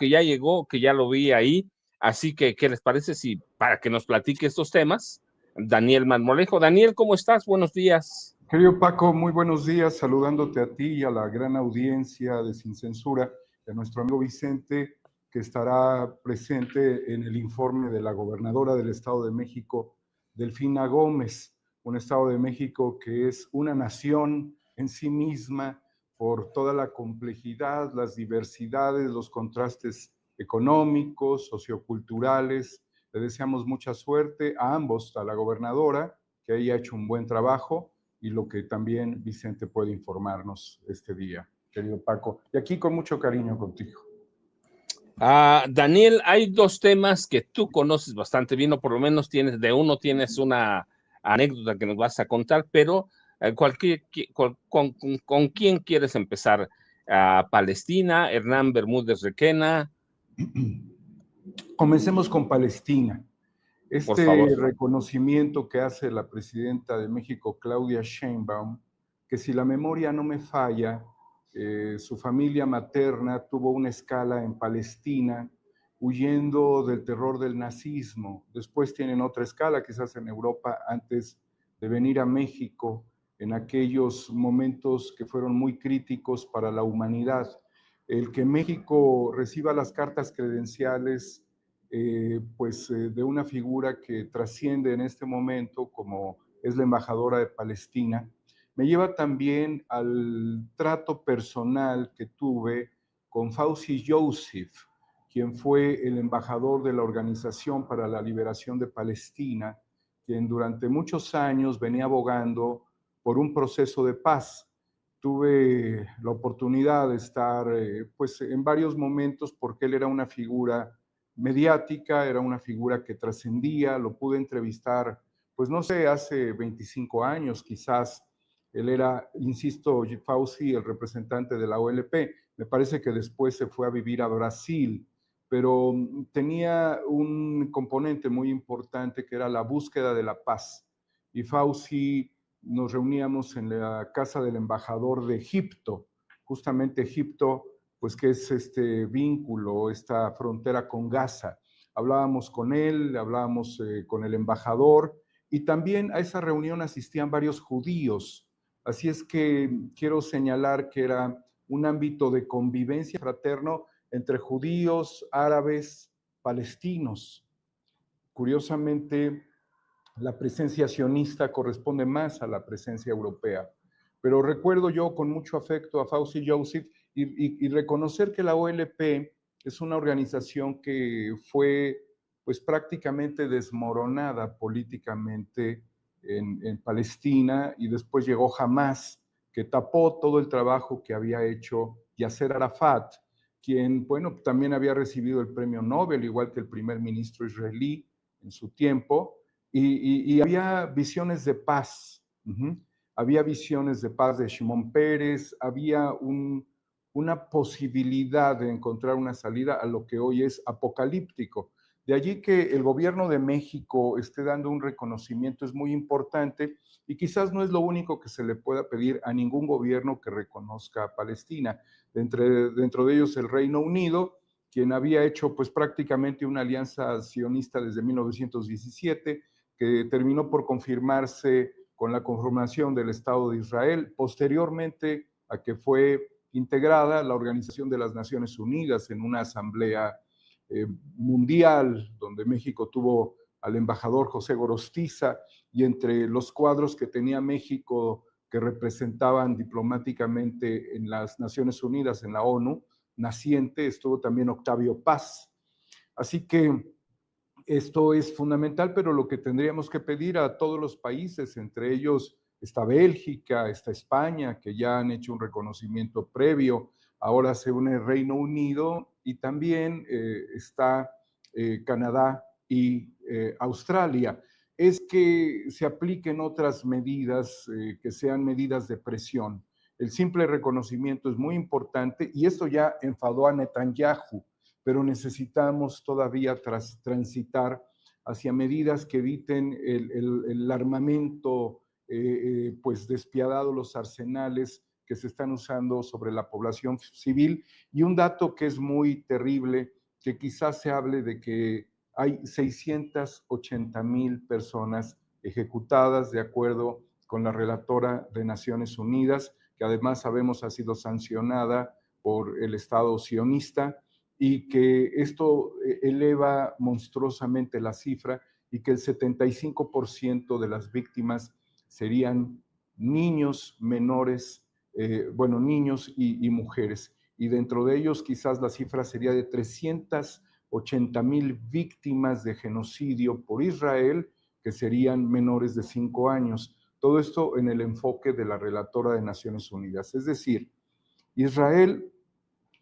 que ya llegó, que ya lo vi ahí. Así que, ¿qué les parece si para que nos platique estos temas, Daniel Marmolejo? Daniel, ¿cómo estás? Buenos días. Querido Paco, muy buenos días, saludándote a ti y a la gran audiencia de Sin Censura, y a nuestro amigo Vicente, que estará presente en el informe de la gobernadora del Estado de México, Delfina Gómez, un Estado de México que es una nación en sí misma por toda la complejidad, las diversidades, los contrastes económicos, socioculturales. Le deseamos mucha suerte a ambos, a la gobernadora, que haya hecho un buen trabajo, y lo que también Vicente puede informarnos este día, querido Paco. Y aquí con mucho cariño contigo. Daniel, hay dos temas que tú conoces bastante bien, o por lo menos tienes una anécdota que nos vas a contar, pero ¿con quién quieres empezar? Palestina, Hernán Bermúdez Requena. Comencemos con Palestina. Por favor. Reconocimiento que hace la presidenta de México, Claudia Sheinbaum, que si la memoria no me falla, su familia materna tuvo una escala en Palestina, huyendo del terror del nazismo. Después tienen otra escala, quizás en Europa, antes de venir a México, en aquellos momentos que fueron muy críticos para la humanidad. El que México reciba las cartas credenciales de una figura que trasciende en este momento, como es la embajadora de Palestina, me lleva también al trato personal que tuve con Fawzi Joseph, quien fue el embajador de la Organización para la Liberación de Palestina, quien durante muchos años venía abogando por un proceso de paz. Tuve la oportunidad de estar en varios momentos porque él era una figura mediática, era una figura que trascendía, lo pude entrevistar, pues no sé, hace 25 años quizás. Él era, insisto, Fawzi, el representante de la OLP. Me parece que después se fue a vivir a Brasil, pero tenía un componente muy importante que era la búsqueda de la paz. Y Fawzi, nos reuníamos en la casa del embajador de Egipto, justamente Egipto, pues que es este vínculo, esta frontera con Gaza. Hablábamos con él, hablábamos con el embajador, y también a esa reunión asistían varios judíos. Así es que quiero señalar que era un ámbito de convivencia fraterno entre judíos, árabes, palestinos. Curiosamente, la presencia sionista corresponde más a la presencia europea. Pero recuerdo yo con mucho afecto a Fawzi Joseph y reconocer que la OLP es una organización que fue pues prácticamente desmoronada políticamente en Palestina, y después llegó Hamas, que tapó todo el trabajo que había hecho Yasser Arafat, quien, bueno, también había recibido el premio Nobel, igual que el primer ministro israelí en su tiempo, y había visiones de paz. Había visiones de paz de Shimon Peres, había una posibilidad de encontrar una salida a lo que hoy es apocalíptico. De allí que el gobierno de México esté dando un reconocimiento es muy importante, y quizás no es lo único que se le pueda pedir a ningún gobierno que reconozca a Palestina. Dentro de ellos el Reino Unido, quien había hecho pues prácticamente una alianza sionista desde 1917, que terminó por confirmarse con la conformación del Estado de Israel, posteriormente a que fue integrada la Organización de las Naciones Unidas en una asamblea mundial, donde México tuvo al embajador José Gorostiza, y entre los cuadros que tenía México que representaban diplomáticamente en las Naciones Unidas, en la ONU naciente, estuvo también Octavio Paz. Así que esto es fundamental, pero lo que tendríamos que pedir a todos los países, entre ellos está Bélgica, está España, que ya han hecho un reconocimiento previo, ahora se une el Reino Unido, y también está Canadá y Australia, es que se apliquen otras medidas que sean medidas de presión. El simple reconocimiento es muy importante, y esto ya enfadó a Netanyahu, pero necesitamos todavía transitar hacia medidas que eviten el armamento pues despiadado, los arsenales que se están usando sobre la población civil. Y un dato que es muy terrible, que quizás se hable de que hay 680,000 personas ejecutadas de acuerdo con la relatora de Naciones Unidas, que además sabemos ha sido sancionada por el Estado sionista, y que esto eleva monstruosamente la cifra y que el 75% de las víctimas serían niños menores, niños y mujeres. Y dentro de ellos quizás la cifra sería de 380,000 víctimas de genocidio por Israel, que serían menores de 5 años. Todo esto en el enfoque de la relatora de Naciones Unidas. Es decir, Israel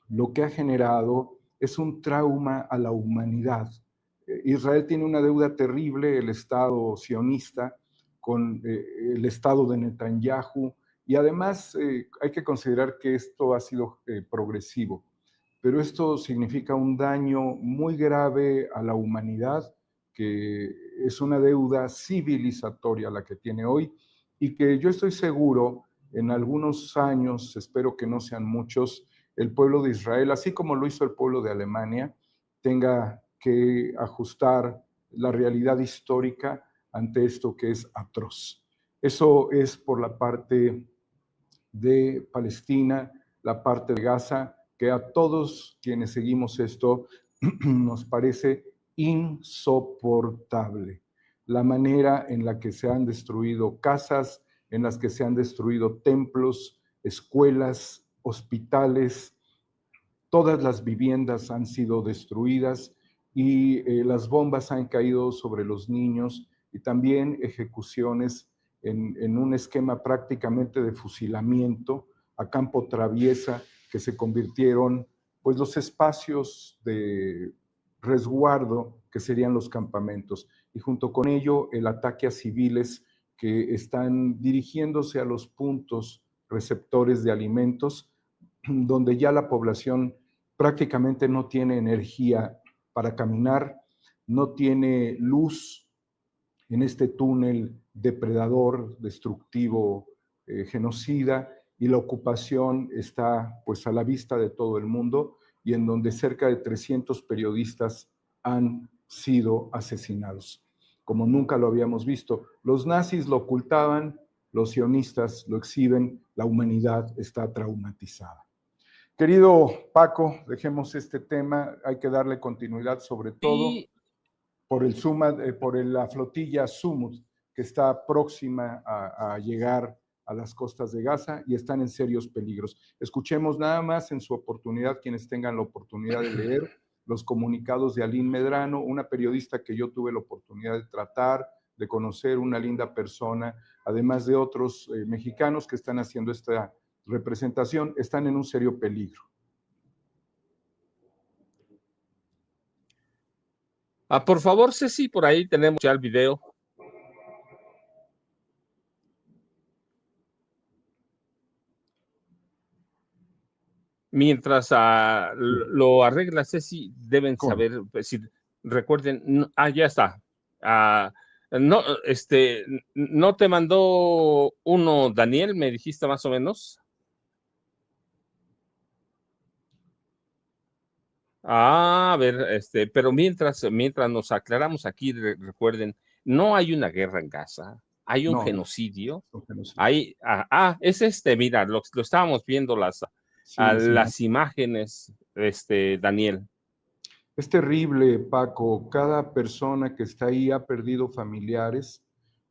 lo que ha generado es un trauma a la humanidad. Israel tiene una deuda terrible, el Estado sionista, con el Estado de Netanyahu, y además hay que considerar que esto ha sido progresivo, pero esto significa un daño muy grave a la humanidad, que es una deuda civilizatoria la que tiene hoy, y que yo estoy seguro, en algunos años, espero que no sean muchos, el pueblo de Israel, así como lo hizo el pueblo de Alemania, tenga que ajustar la realidad histórica ante esto que es atroz. Eso es por la parte de Palestina, la parte de Gaza, que a todos quienes seguimos esto nos parece insoportable. La manera en la que se han destruido casas, en las que se han destruido templos, escuelas, hospitales, todas las viviendas han sido destruidas y las bombas han caído sobre los niños, y también ejecuciones en un esquema prácticamente de fusilamiento a campo traviesa, que se convirtieron pues los espacios de resguardo que serían los campamentos, y junto con ello el ataque a civiles que están dirigiéndose a los puntos receptores de alimentos, donde ya la población prácticamente no tiene energía para caminar, no tiene luz en este túnel depredador, destructivo, genocida, y la ocupación está pues a la vista de todo el mundo, y en donde cerca de 300 periodistas han sido asesinados, como nunca lo habíamos visto. Los nazis lo ocultaban, los sionistas lo exhiben, la humanidad está traumatizada. Querido Paco, dejemos este tema, hay que darle continuidad sobre todo por la flotilla Sumud, que está próxima a llegar a las costas de Gaza y están en serios peligros. Escuchemos nada más en su oportunidad, quienes tengan la oportunidad de leer los comunicados de Aline Medrano, una periodista que yo tuve la oportunidad de tratar, de conocer, una linda persona, además de otros mexicanos que están haciendo esta representación, están en un serio peligro. Por favor, Ceci, por ahí tenemos ya el video. Mientras lo arregla Ceci, deben saber, si recuerden, ya está. No, ¿no te mandó uno Daniel? Me dijiste más o menos. A ver, pero mientras nos aclaramos aquí, recuerden, no hay una guerra en Gaza, hay un genocidio. Hay, es mira, lo estábamos viendo las imágenes, Daniel. Es terrible, Paco. Cada persona que está ahí ha perdido familiares.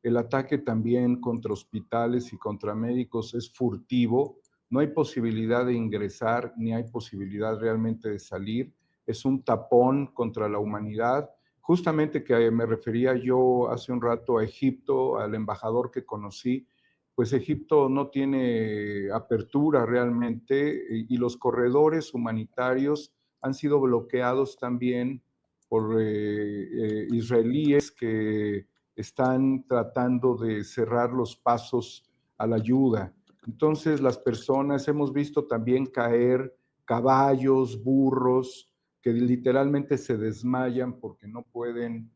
El ataque también contra hospitales y contra médicos es furtivo. No hay posibilidad de ingresar ni hay posibilidad realmente de salir. Es un tapón contra la humanidad. Justamente que me refería yo hace un rato a Egipto, al embajador que conocí, pues Egipto no tiene apertura realmente, y los corredores humanitarios han sido bloqueados también por israelíes que están tratando de cerrar los pasos a la ayuda. Entonces las personas, hemos visto también caer caballos, burros, que literalmente se desmayan porque no pueden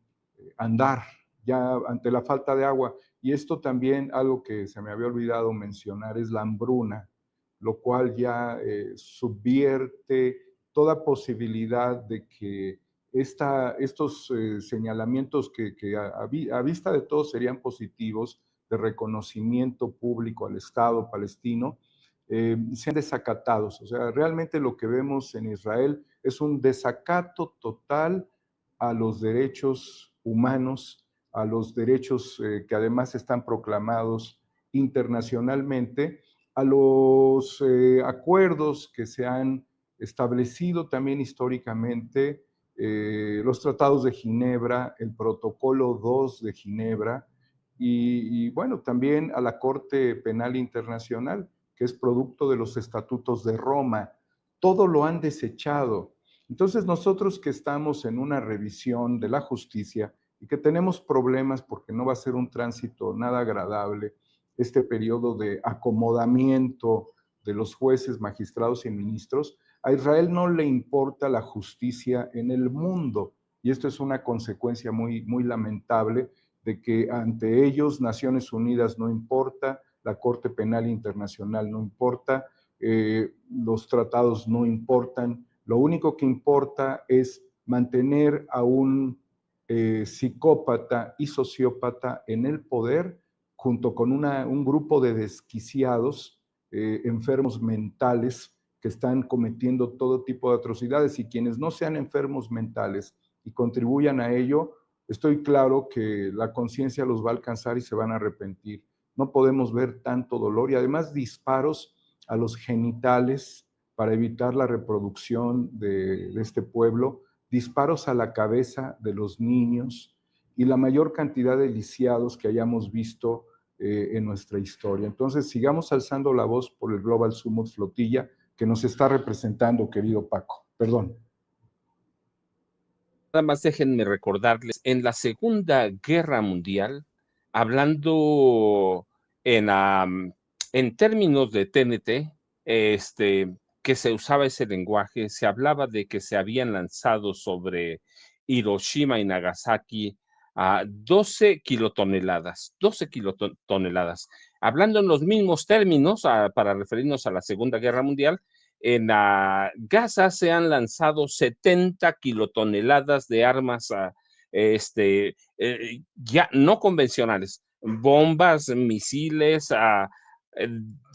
andar ya ante la falta de agua. Y esto también, algo que se me había olvidado mencionar, es la hambruna. lo cual ya subvierte toda posibilidad de que estos señalamientos que a vista de todos serían positivos, de reconocimiento público al Estado palestino, sean desacatados. O sea, realmente lo que vemos en Israel es un desacato total a los derechos humanos, a los derechos que además están proclamados internacionalmente, a los acuerdos que se han establecido también históricamente, los tratados de Ginebra, el protocolo 2 de Ginebra, y bueno, también a la Corte Penal Internacional, que es producto de los estatutos de Roma. Todo lo han desechado. Entonces nosotros que estamos en una revisión de la justicia y que tenemos problemas porque no va a ser un tránsito nada agradable, este periodo de acomodamiento de los jueces, magistrados y ministros, a Israel no le importa la justicia en el mundo. Y esto es una consecuencia muy, muy lamentable de que ante ellos Naciones Unidas no importa, la Corte Penal Internacional no importa, los tratados no importan. Lo único que importa es mantener a un psicópata y sociópata en el poder junto con un grupo de desquiciados, enfermos mentales que están cometiendo todo tipo de atrocidades, y quienes no sean enfermos mentales y contribuyan a ello, estoy claro que la conciencia los va a alcanzar y se van a arrepentir. No podemos ver tanto dolor y además disparos a los genitales para evitar la reproducción de este pueblo, disparos a la cabeza de los niños y la mayor cantidad de lisiados que hayamos visto en nuestra historia. Entonces, sigamos alzando la voz por el Global Summit Flotilla que nos está representando, querido Paco. Perdón. Nada más déjenme recordarles, en la Segunda Guerra Mundial, hablando en términos de TNT, que se usaba ese lenguaje, se hablaba de que se habían lanzado sobre Hiroshima y Nagasaki a 12 kilotoneladas, 12 kilotoneladas. Hablando en los mismos términos, para referirnos a la Segunda Guerra Mundial, en Gaza se han lanzado 70 kilotoneladas de armas ya no convencionales, bombas, misiles,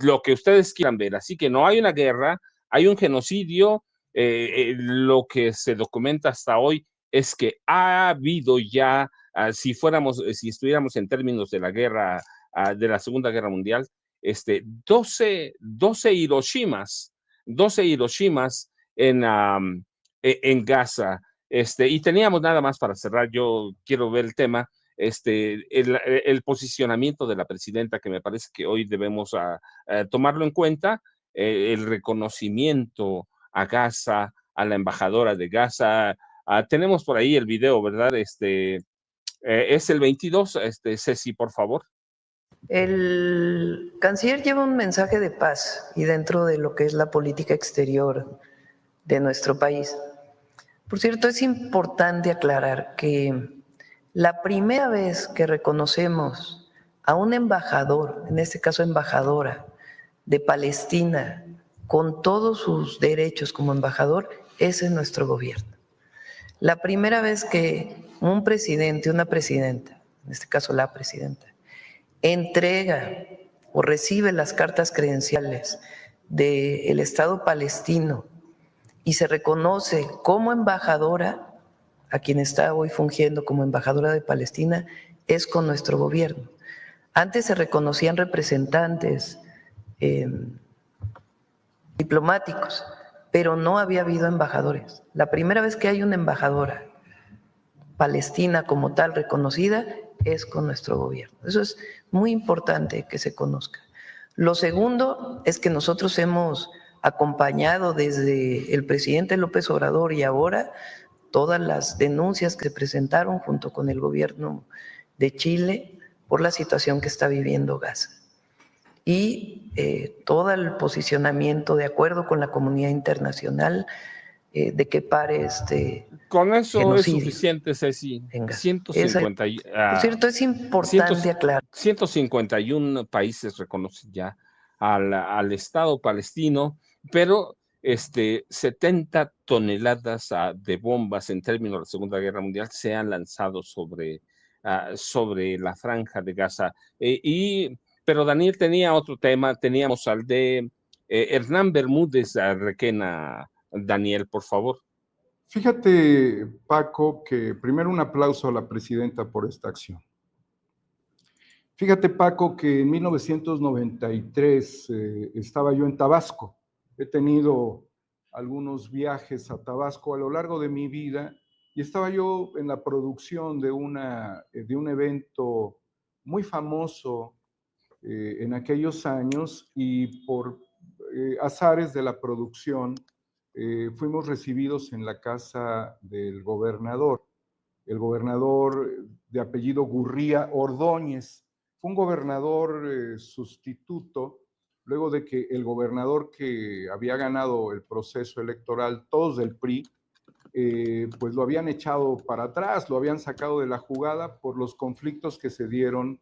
lo que ustedes quieran ver. Así que no hay una guerra, hay un genocidio. Lo que se documenta hasta hoy es que ha habido ya, si estuviéramos en términos de la guerra, de la Segunda Guerra Mundial, 12 Hiroshimas, 12 Hiroshimas en Gaza. Y teníamos nada más para cerrar, yo quiero ver el tema, el posicionamiento de la presidenta, que me parece que hoy debemos tomarlo en cuenta, el reconocimiento a Gaza, a la embajadora de Gaza. Tenemos por ahí el video, ¿verdad? Es el 22, Ceci, por favor. El canciller lleva un mensaje de paz y dentro de lo que es la política exterior de nuestro país. Por cierto, es importante aclarar que la primera vez que reconocemos a un embajador, en este caso embajadora de Palestina, con todos sus derechos como embajador, es en nuestro gobierno. La primera vez que un presidente, una presidenta, en este caso la presidenta, entrega o recibe las cartas credenciales del Estado palestino y se reconoce como embajadora, a quien está hoy fungiendo como embajadora de Palestina, es con nuestro gobierno. Antes se reconocían representantes diplomáticos, pero no había habido embajadores. La primera vez que hay una embajadora palestina como tal reconocida es con nuestro gobierno. Eso es muy importante que se conozca. Lo segundo es que nosotros hemos acompañado desde el presidente López Obrador y ahora todas las denuncias que se presentaron junto con el gobierno de Chile por la situación que está viviendo Gaza. Y todo el posicionamiento de acuerdo con la comunidad internacional de que pare con eso genocidio. Es suficiente, Ceci. 150, por cierto, es importante aclarar. 151 países reconocen ya al Estado palestino, pero 70 toneladas de bombas en términos de la Segunda Guerra Mundial se han lanzado sobre la Franja de Gaza. Pero Daniel tenía otro tema, teníamos al de Hernán Bermúdez Requena. Daniel, por favor. Fíjate, Paco, que primero un aplauso a la presidenta por esta acción. Fíjate, Paco, que en 1993 estaba yo en Tabasco. He tenido algunos viajes a Tabasco a lo largo de mi vida y estaba yo en la producción de un evento muy famoso en aquellos años, y por azares de la producción fuimos recibidos en la casa del gobernador. El gobernador de apellido Gurría Ordóñez fue un gobernador sustituto, luego de que el gobernador que había ganado el proceso electoral, todos del PRI, pues lo habían echado para atrás, lo habían sacado de la jugada por los conflictos que se dieron,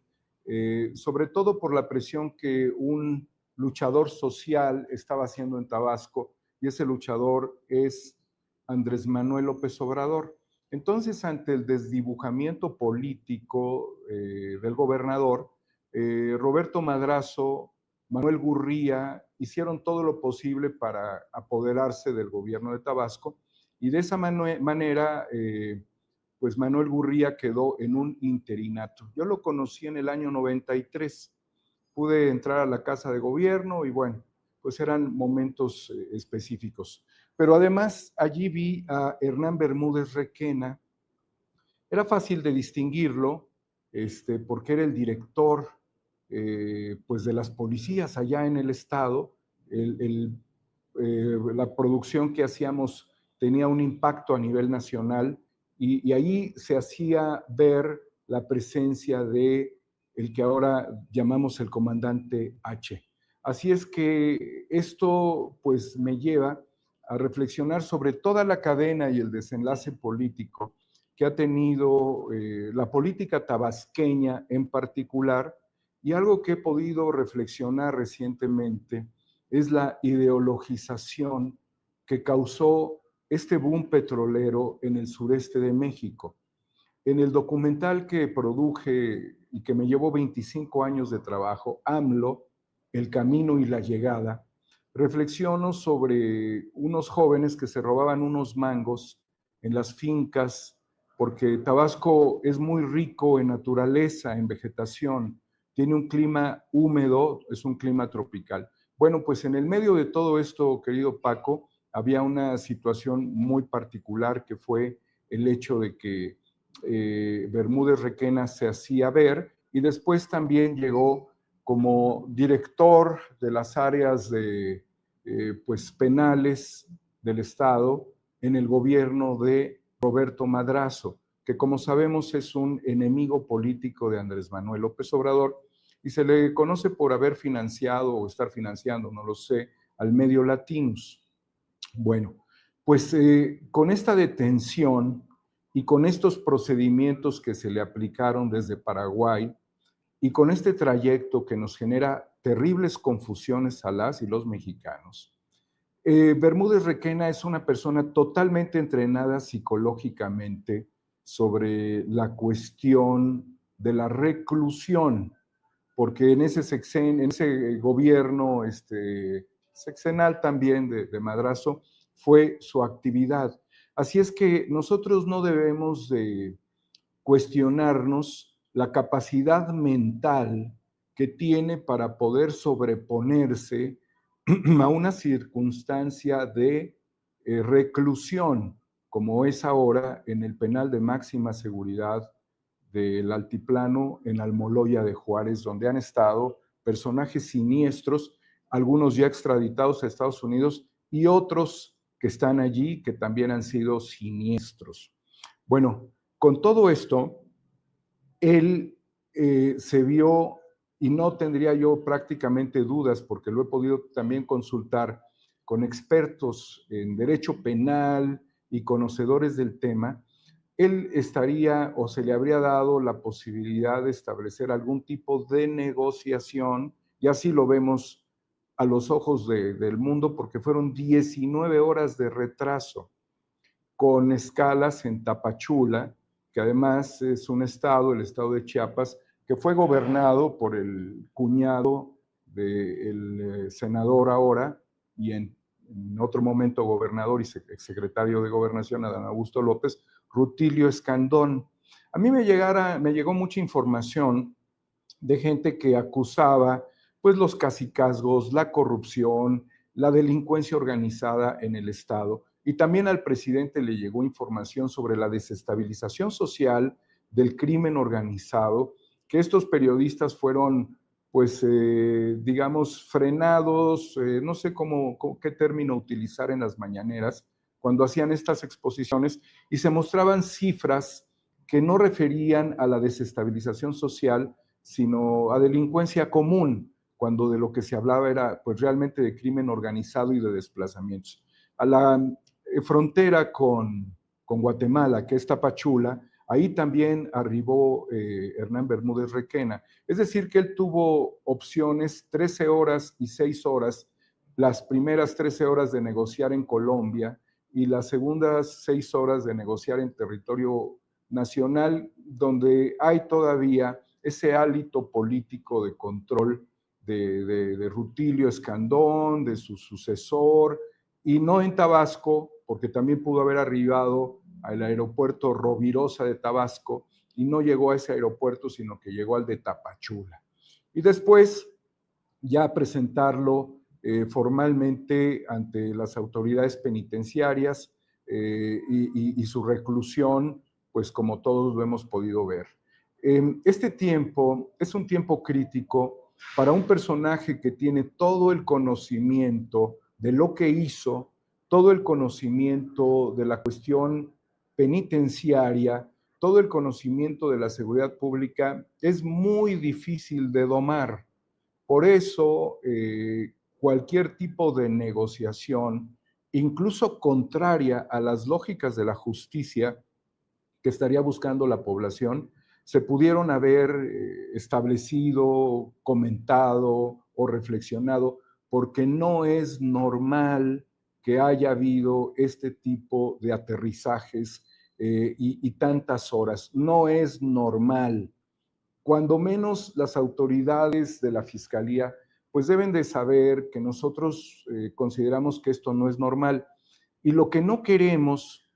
sobre todo por la presión que un luchador social estaba haciendo en Tabasco, y ese luchador es Andrés Manuel López Obrador. Entonces, ante el desdibujamiento político del gobernador, Roberto Madrazo, Manuel Gurría hicieron todo lo posible para apoderarse del gobierno de Tabasco, y de esa manera, pues Manuel Gurría quedó en un interinato. Yo lo conocí en el año 93, pude entrar a la Casa de Gobierno y bueno, pues eran momentos específicos. Pero además allí vi a Hernán Bermúdez Requena. Era fácil de distinguirlo, porque era el director pues de las policías allá en el estado. La producción que hacíamos tenía un impacto a nivel nacional, y ahí se hacía ver la presencia de el que ahora llamamos el comandante H. Así es que esto pues me lleva a reflexionar sobre toda la cadena y el desenlace político que ha tenido la política tabasqueña en particular, y algo que he podido reflexionar recientemente es la ideologización que causó este boom petrolero en el sureste de México. En el documental que produje y que me llevó 25 años de trabajo, AMLO, El Camino y la Llegada, reflexiono sobre unos jóvenes que se robaban unos mangos en las fincas, porque Tabasco es muy rico en naturaleza, en vegetación, tiene un clima húmedo, es un clima tropical. Bueno, pues en el medio de todo esto, querido Paco, había una situación muy particular, que fue el hecho de que Bermúdez Requena se hacía ver, y después también llegó como director de las áreas de pues penales del Estado en el gobierno de Roberto Madrazo, que como sabemos es un enemigo político de Andrés Manuel López Obrador, y se le conoce por haber financiado o estar financiando, no lo sé, al medio Latinus. Bueno, pues con esta detención y con estos procedimientos que se le aplicaron desde Paraguay, y con este trayecto que nos genera terribles confusiones a las y los mexicanos, Bermúdez Requena es una persona totalmente entrenada psicológicamente sobre la cuestión de la reclusión, porque en ese gobierno sexenal también de Madrazo fue su actividad. Así es que nosotros no debemos de cuestionarnos la capacidad mental que tiene para poder sobreponerse a una circunstancia de reclusión, como es ahora en el penal de máxima seguridad del Altiplano en Almoloya de Juárez, donde han estado personajes siniestros, algunos ya extraditados a Estados Unidos y otros que están allí que también han sido siniestros. Bueno, con todo esto, él se vio, y no tendría yo prácticamente dudas, porque lo he podido también consultar con expertos en derecho penal y conocedores del tema, él estaría o se le habría dado la posibilidad de establecer algún tipo de negociación, y así lo vemos a los ojos del mundo porque fueron 19 horas de retraso, con escalas en Tapachula, que además es un estado, el estado de Chiapas, que fue gobernado por el cuñado del senador ahora, y en otro momento gobernador y secretario de Gobernación, Adán Augusto López, Rutilio Escandón. A mí me llegó mucha información de gente que acusaba pues los cacicazgos, la corrupción, la delincuencia organizada en el estado, y también al presidente le llegó información sobre la desestabilización social del crimen organizado, que estos periodistas fueron, pues, digamos, frenados, no sé qué término utilizar en las mañaneras, cuando hacían estas exposiciones, y se mostraban cifras que no referían a la desestabilización social, sino a delincuencia común, cuando de lo que se hablaba era pues realmente de crimen organizado y de desplazamientos. A la frontera con Guatemala, que es Tapachula, ahí también arribó Hernán Bermúdez Requena. Es decir, que él tuvo opciones 13 horas y 6 horas, las primeras 13 horas de negociar en Colombia y las segundas 6 horas de negociar en territorio nacional, donde hay todavía ese hálito político de control de Rutilio Escandón, de su sucesor, y no en Tabasco, porque también pudo haber arribado al aeropuerto Rovirosa de Tabasco, y no llegó a ese aeropuerto, sino que llegó al de Tapachula. Y después ya presentarlo formalmente ante las autoridades penitenciarias y su reclusión, pues como todos lo hemos podido ver. Este tiempo es un tiempo crítico para un personaje que tiene todo el conocimiento de lo que hizo, todo el conocimiento de la cuestión penitenciaria, todo el conocimiento de la seguridad pública. Es muy difícil de domar. Por eso, cualquier tipo de negociación, incluso contraria a las lógicas de la justicia que estaría buscando la población, se pudieron haber establecido, comentado o reflexionado, porque no es normal que haya habido este tipo de aterrizajes y tantas horas. No es normal. Cuando menos las autoridades de la Fiscalía pues deben de saber que nosotros consideramos que esto no es normal. Y lo que no queremos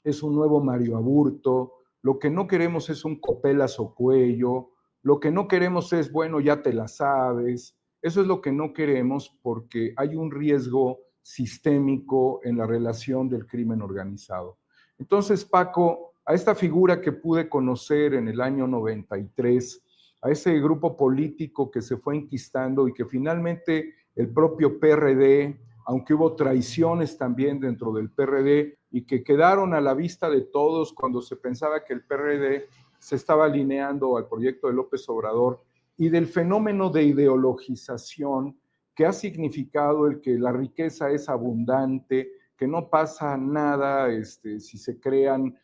es un nuevo Mario Aburto, lo que no queremos es un Copelas o Cuello, lo que no queremos es, bueno, ya te la sabes. Eso es lo que no queremos porque hay un riesgo sistémico en la relación del crimen organizado. Entonces, Paco, a esta figura que pude conocer en el año 93, a ese grupo político que se fue enquistando y que finalmente el propio PRD, aunque hubo traiciones también dentro del PRD y que quedaron a la vista de todos cuando se pensaba que el PRD se estaba alineando al proyecto de López Obrador, y del fenómeno de ideologización que ha significado el que la riqueza es abundante, que no pasa nada si se crean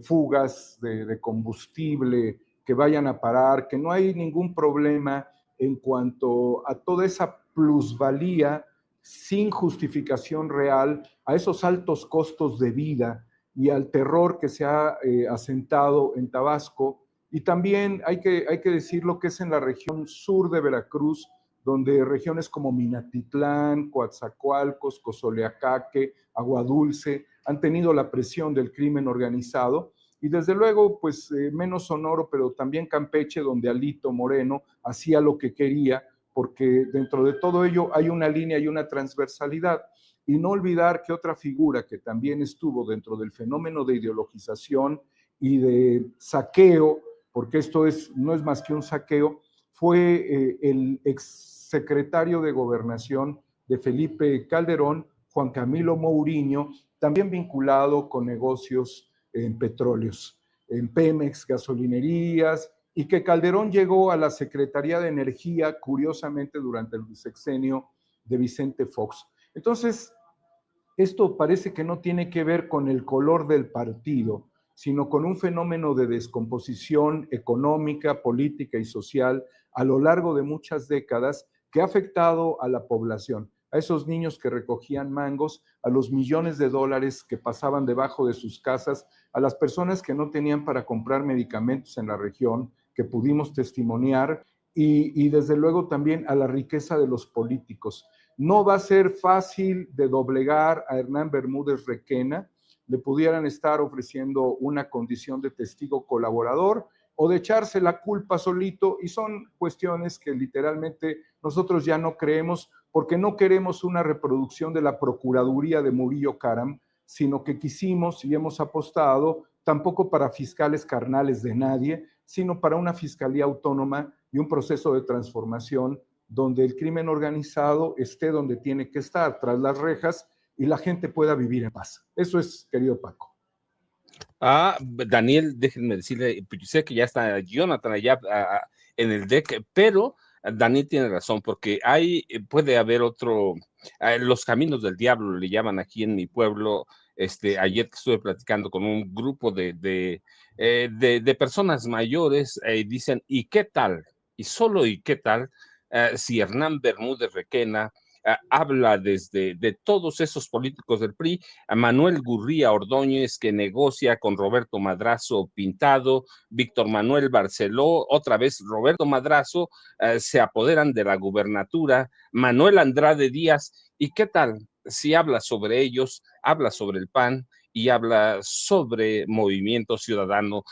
fugas de combustible que vayan a parar, que no hay ningún problema en cuanto a toda esa plusvalía sin justificación real, a esos altos costos de vida y al terror que se ha asentado en Tabasco. Y también hay que decir lo que es en la región sur de Veracruz, donde regiones como Minatitlán, Coatzacoalcos, Cozoleacaque, Aguadulce han tenido la presión del crimen organizado. Y desde luego, pues menos Sonoro, pero también Campeche, donde Alito Moreno hacía lo que quería, porque dentro de todo ello hay una línea y una transversalidad. Y no olvidar que otra figura que también estuvo dentro del fenómeno de ideologización y de saqueo, porque esto no es más que un saqueo, fue el exsecretario de Gobernación de Felipe Calderón, Juan Camilo Mourinho, también vinculado con negocios en petróleos, en Pemex, gasolinerías, y que Calderón llegó a la Secretaría de Energía, curiosamente, durante el sexenio de Vicente Fox. Entonces, esto parece que no tiene que ver con el color del partido, sino con un fenómeno de descomposición económica, política y social a lo largo de muchas décadas que ha afectado a la población, a esos niños que recogían mangos, a los millones de dólares que pasaban debajo de sus casas, a las personas que no tenían para comprar medicamentos en la región, que pudimos testimoniar, y desde luego también a la riqueza de los políticos. No va a ser fácil de doblegar a Hernán Bermúdez Requena. Le pudieran estar ofreciendo una condición de testigo colaborador o de echarse la culpa solito, y son cuestiones que literalmente nosotros ya no creemos, porque no queremos una reproducción de la Procuraduría de Murillo Karam, sino que quisimos y hemos apostado tampoco para fiscales carnales de nadie, sino para una fiscalía autónoma y un proceso de transformación donde el crimen organizado esté donde tiene que estar, tras las rejas, y la gente pueda vivir en paz. Eso es, querido Paco. Daniel, déjenme decirle, yo sé que ya está Jonathan allá en el deck, pero Daniel tiene razón, porque puede haber otro, los caminos del diablo le llaman aquí en mi pueblo. Ayer que estuve platicando con un grupo de personas mayores, dicen, ¿y qué tal? Y solo ¿y qué tal? Si Hernán Bermúdez Requena habla de todos esos políticos del PRI, a Manuel Gurría Ordóñez, que negocia con Roberto Madrazo Pintado, Víctor Manuel Barceló, otra vez Roberto Madrazo, se apoderan de la gubernatura, Manuel Andrade Díaz, ¿y qué tal? Si habla sobre ellos, habla sobre el PAN y habla sobre Movimiento Ciudadano.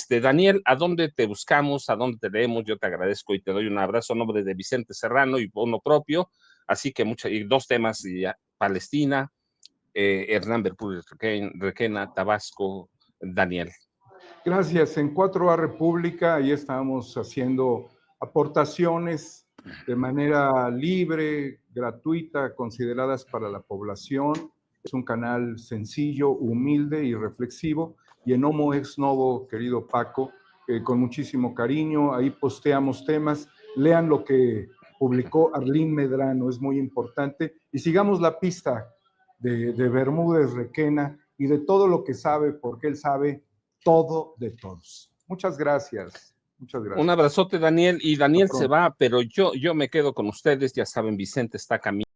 Daniel, ¿a dónde te buscamos? ¿A dónde te leemos? Yo te agradezco y te doy un abrazo a nombre de Vicente Serrano y uno propio. Así que dos temas, ya, Palestina, Hernán Bermúdez Requena, Tabasco, Daniel. Gracias. En 4A República, ahí estamos haciendo aportaciones de manera libre, gratuita, consideradas para la población. Es un canal sencillo, humilde y reflexivo. Y en Homo Ex Novo, querido Paco, con muchísimo cariño, ahí posteamos temas. Lean lo que publicó Arlín Medrano, es muy importante. Y sigamos la pista de Bermúdez Requena y de todo lo que sabe, porque él sabe todo de todos. Muchas gracias. Muchas gracias. Un abrazote, Daniel. Y Daniel se va, pero yo me quedo con ustedes. Ya saben, Vicente está caminando.